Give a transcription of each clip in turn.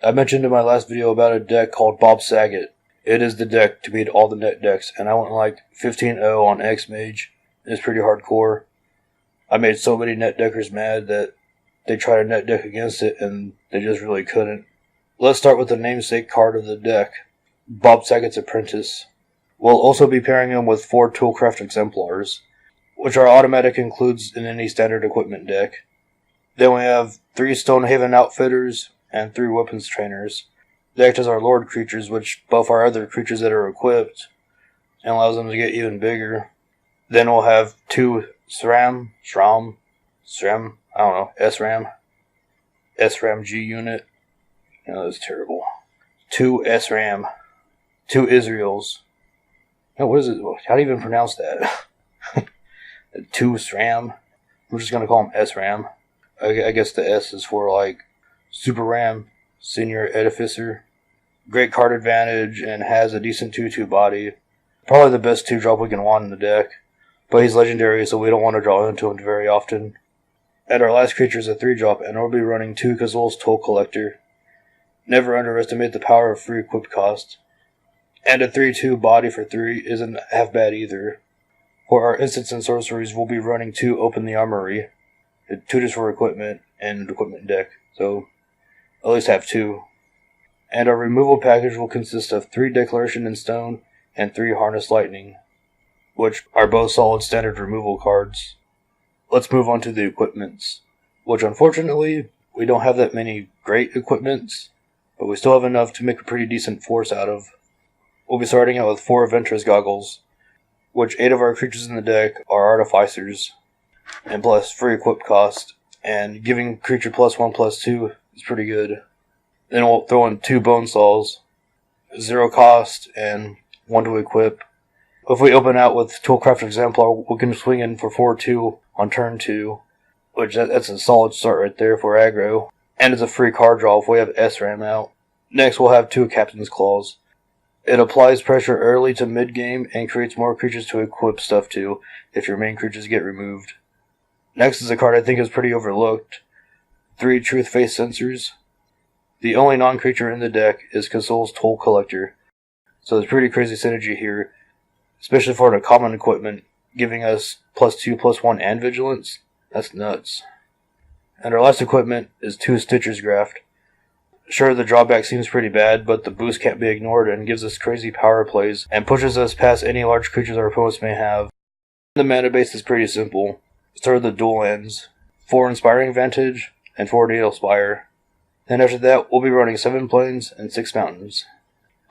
I mentioned in my last video about a deck called BOB SAGET. It is the deck to beat all the net decks, and I went like 15-0 on X-Mage. It's pretty hardcore. I made so many net deckers mad that they tried to net deck against it, and they just really couldn't. Let's start with the namesake card of the deck, BOB SAGET's Apprentice. We'll also be pairing him with 4 toolcraft exemplars, which are automatic includes in any standard equipment deck. Then we have 3 Stonehaven Outfitters and 3 Weapons Trainers. They act as our Lord creatures, which buff our other creatures that are equipped, and allows them to get even bigger. Then we'll have 2 SRAM, SRAM G unit. That's terrible. 2 SRAM, 2 Israels. No, what is it? How do you even pronounce that? 2 SRAM. We're just gonna call them SRAM. I guess the S is for like Super Ram, Senior Edificer. Great card advantage and has a decent 2/2 body. Probably the best 2-drop we can want in the deck. But he's legendary, so we don't want to draw into him very often. And our last creature is a 3-drop, and we'll be running 2 Kazuul's Toll Collector. Never underestimate the power of free equip cost. And a 3/2 body for 3 isn't half bad either. For our instants and sorceries, we'll be running 2 Open the Armory. 2 just for equipment and equipment deck, so at least have 2. And our removal package will consist of 3 Declaration in Stone and 3 Harness Lightning, which are both solid standard removal cards. Let's move on to the equipments, which unfortunately, we don't have that many great equipments, but we still have enough to make a pretty decent force out of. We'll be starting out with 4 Ventress Goggles, which 8 of our creatures in the deck are artificers, and plus free equip cost, and giving creature +1/+2 is pretty good. Then we'll throw in 2 Bone Saws, 0 cost, and 1 to equip. If we open out with Toolcraft Exemplar, we can swing in for 4/2 on turn 2, which that's a solid start right there for aggro. And it's a free card draw if we have SRAM out. Next we'll have 2 Captain's Claws. It applies pressure early to mid-game and creates more creatures to equip stuff to if your main creatures get removed. Next is a card I think is pretty overlooked. 3 Truth Face Censers. The only non-creature in the deck is Kazuul's Toll Collector, so there's pretty crazy synergy here, especially for the common equipment, giving us +2/+1 and Vigilance. That's nuts. And our last equipment is 2 Stitcher's Graft. Sure, the drawback seems pretty bad, but the boost can't be ignored and gives us crazy power plays and pushes us past any large creatures our opponents may have. The mana base is pretty simple. Start with the dual ends, 4 Inspiring Vantage and 4 Needle Spire. Then after that, we'll be running 7 Plains and 6 Mountains.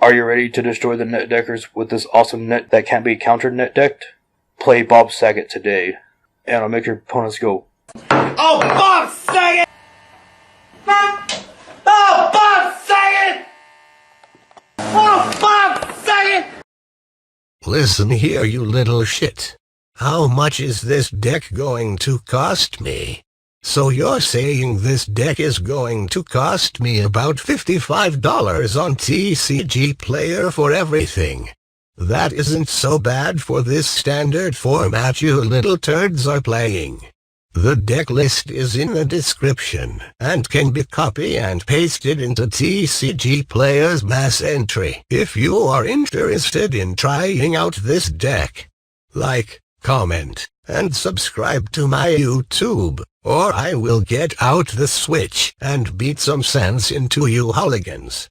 Are you ready to destroy the net deckers with this awesome net that can't be countered net decked? Play BOB SAGET today, and I'll make your opponents go, "Oh, BOB SAGET! Oh, BOB SAGET! Oh, BOB SAGET!" Listen here, you little shit. How much is this deck going to cost me? So you're saying this deck is going to cost me about $55 on TCG Player for everything? That isn't so bad for this standard format you little turds are playing. The deck list is in the description and can be copied and pasted into TCG Player's mass entry. If you are interested in trying out this deck, like, comment, and subscribe to my YouTube, or I will get out the Switch and beat some sense into you hooligans.